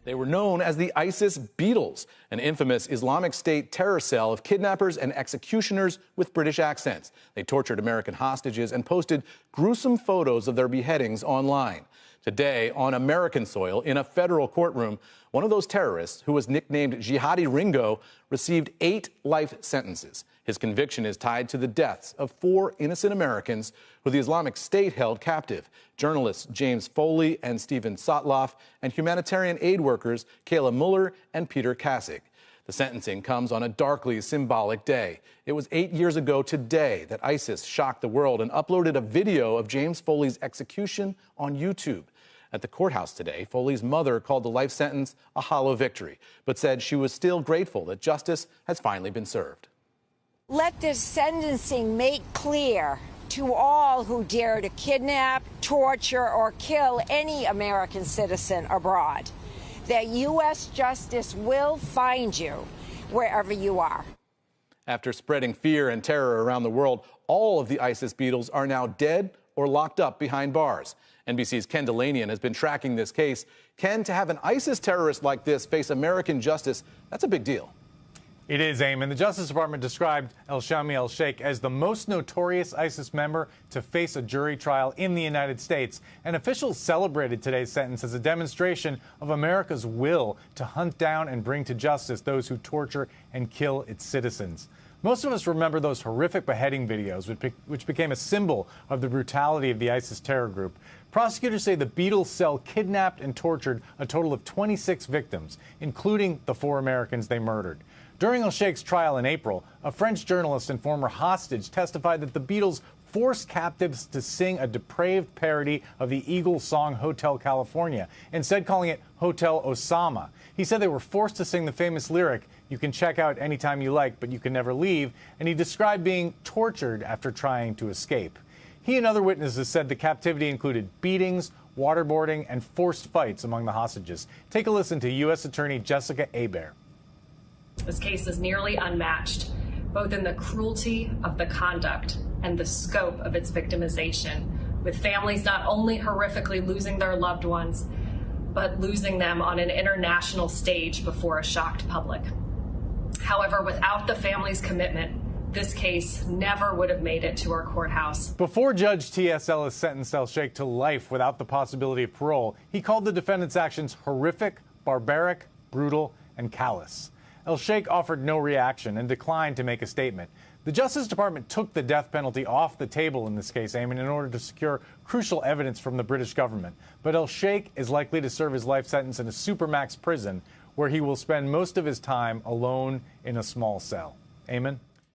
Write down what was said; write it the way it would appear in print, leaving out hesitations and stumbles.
They were known as the ISIS Beatles, an infamous Islamic State terror cell of kidnappers and executioners with British accents. They tortured American hostages and posted gruesome photos of their beheadings online. Today, on American soil, in a federal courtroom, one of those terrorists, who was nicknamed Jihadi Ringo, received 8 life sentences. His conviction is tied to the deaths of 4 innocent Americans who the Islamic State held captive: journalists James Foley and Stephen Sotloff, and humanitarian aid workers Kayla Mueller and Peter Kassig. The sentencing comes on a darkly symbolic day. It was 8 years ago today that ISIS shocked the world and uploaded a video of James Foley's execution on YouTube. At the courthouse today, Foley's mother called the life sentence a hollow victory, but said she was still grateful that justice has finally been served. Let this sentencing make clear to all who dare to kidnap, torture, or kill any American citizen abroad that U.S. justice will find you wherever you are. After spreading fear and terror around the world, all of the ISIS Beatles are now dead or locked up behind bars. NBC's Ken Delanian has been tracking this case. Ken, to have an ISIS terrorist like this face American justice, that's a big deal. It is, Eamon. The Justice Department described El-Shami El-Sheikh as the most notorious ISIS member to face a jury trial in the United States. And officials celebrated today's sentence as a demonstration of America's will to hunt down and bring to justice those who torture and kill its citizens. Most of us remember those horrific beheading videos, which became a symbol of the brutality of the ISIS terror group. Prosecutors say the Beatles cell kidnapped and tortured a total of 26 victims, including the 4 Americans they murdered. During El-Sheikh's trial in April, a French journalist and former hostage testified that the Beatles forced captives to sing a depraved parody of the Eagles song Hotel California, instead calling it Hotel Osama. He said they were forced to sing the famous lyric, "You can check out anytime you like, but you can never leave," and he described being tortured after trying to escape. He and other witnesses said the captivity included beatings, waterboarding, and forced fights among the hostages. Take a listen to U.S. Attorney Jessica Hebert. This case is nearly unmatched, both in the cruelty of the conduct and the scope of its victimization, with families not only horrifically losing their loved ones, but losing them on an international stage before a shocked public. However, without the family's commitment, this case never would have made it to our courthouse. Before Judge T.S. Ellis sentenced El-Sheikh to life without the possibility of parole, he called the defendant's actions horrific, barbaric, brutal, and callous. El-Sheikh offered no reaction and declined to make a statement. The Justice Department took the death penalty off the table in this case, Eamon, in order to secure crucial evidence from the British government. But El-Sheikh is likely to serve his life sentence in a supermax prison, where he will spend most of his time alone in a small cell. Eamon?